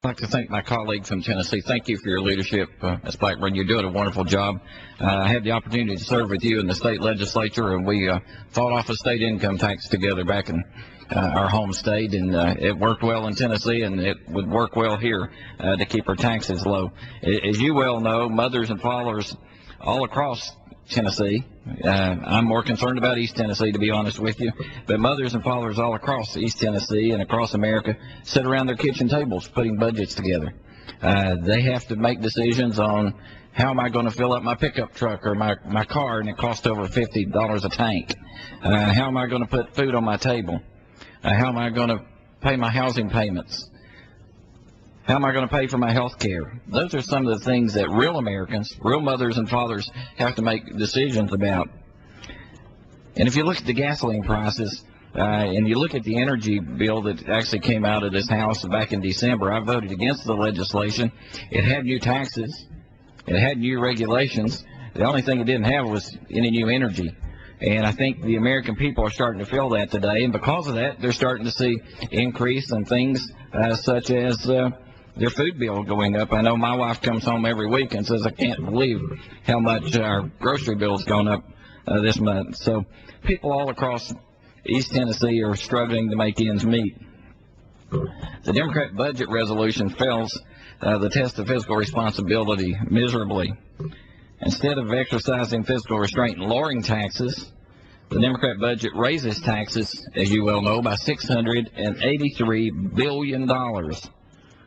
I'd like to thank my colleague from Tennessee. Thank you for your leadership, Ms. Blackburn. You're doing a wonderful job. I had the opportunity to serve with you in the state legislature, and we fought off a state income tax together back in our home state, and it worked well in Tennessee, and it would work well here to keep our taxes low. As you well know, mothers and fathers all across Tennessee, I'm more concerned about East Tennessee, to be honest with you, but mothers and fathers all across East Tennessee and across America sit around their kitchen tables putting budgets together. They have to make decisions on how am I going to fill up my pickup truck or my car, and it costs over $50 a tank. How am I going to put food on my table? How am I going to pay my housing payments? How am I going to pay for my health care? Those are some of the things that real Americans, real mothers and fathers have to make decisions about. And if you look at the gasoline prices, and you look at the energy bill that actually came out of this House back in December, I voted against the legislation. It had new taxes. It had new regulations. The only thing it didn't have was any new energy. And I think the American people are starting to feel that today. And because of that, they're starting to see increase in things such as their food bill going up. I know my wife comes home every week and says, I can't believe how much our grocery bill's gone up this month. So people all across East Tennessee are struggling to make ends meet. The Democrat budget resolution fails the test of fiscal responsibility miserably. Instead of exercising fiscal restraint and lowering taxes, the Democrat budget raises taxes, as you well know, by $683 billion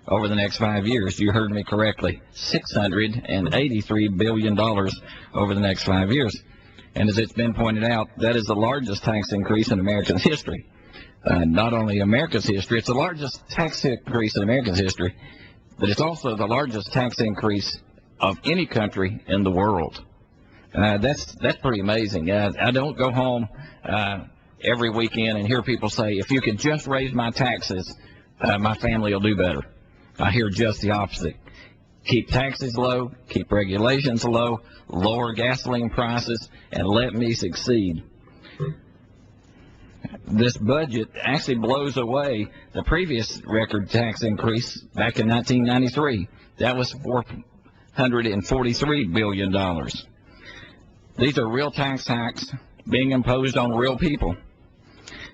over the next 5 years. You heard me correctly, $683 billion over the next 5 years. And as it's been pointed out, that is the largest tax increase in American history. Not only America's history, it's the largest tax increase in America's history, but it's also the largest tax increase of any country in the world. That's pretty amazing. I don't go home every weekend and hear people say, if you could just raise my taxes, my family will do better. I hear just the opposite. Keep taxes low, keep regulations low, lower gasoline prices, and let me succeed. This budget actually blows away the previous record tax increase back in 1993. That was $443 billion. These are real tax hikes being imposed on real people.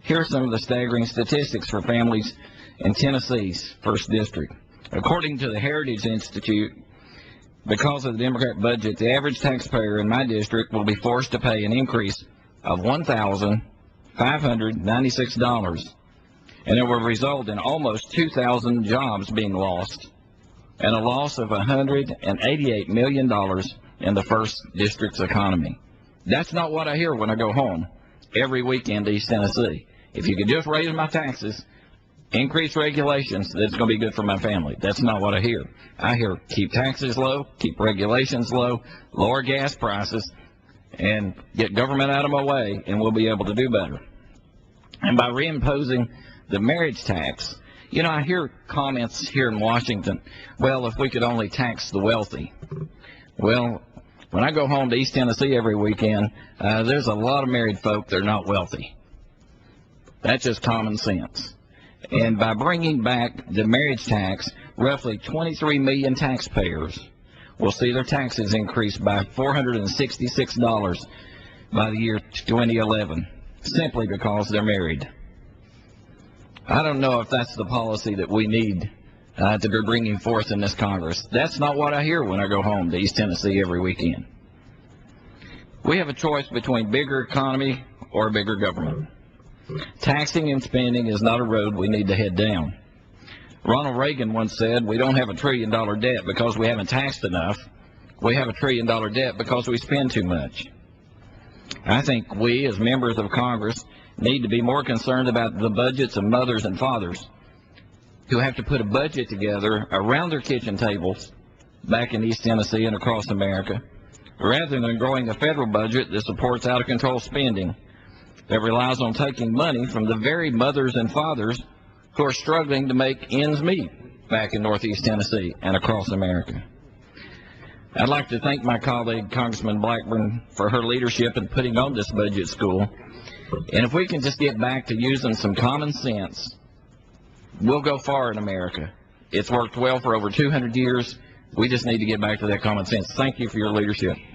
Here are some of the staggering statistics for families in Tennessee's 1st District. According to the Heritage Institute, because of the Democrat budget, the average taxpayer in my district will be forced to pay an increase of $1,596, and it will result in almost 2,000 jobs being lost and a loss of $188 million in the 1st District's economy. That's not what I hear when I go home every weekend to East Tennessee. If you could just raise my taxes, increase regulations, that's going to be good for my family. That's not what I hear. I hear keep taxes low, keep regulations low, lower gas prices, and get government out of my way, and we'll be able to do better. And by reimposing the marriage tax, you know, I hear comments here in Washington, well, if we could only tax the wealthy. Well, when I go home to East Tennessee every weekend, there's a lot of married folk that are not wealthy. That's just common sense. And by bringing back the marriage tax, roughly 23 million taxpayers will see their taxes increase by $466 by the year 2011, simply because they're married. I don't know if that's the policy that we need to be bringing forth in this Congress. That's not what I hear when I go home to East Tennessee every weekend. We have a choice between bigger economy or bigger government. Taxing and spending is not a road we need to head down. Ronald Reagan once said, we don't have $1 trillion debt because we haven't taxed enough. We have $1 trillion debt because we spend too much. I think we, as members of Congress, need to be more concerned about the budgets of mothers and fathers who have to put a budget together around their kitchen tables back in East Tennessee and across America, rather than growing a federal budget that supports out-of-control spending that relies on taking money from the very mothers and fathers who are struggling to make ends meet back in Northeast Tennessee and across America. I'd like to thank my colleague, Congressman Blackburn, for her leadership in putting on this budget school. And if we can just get back to using some common sense, we'll go far in America. It's worked well for over 200 years. We just need to get back to that common sense. Thank you for your leadership.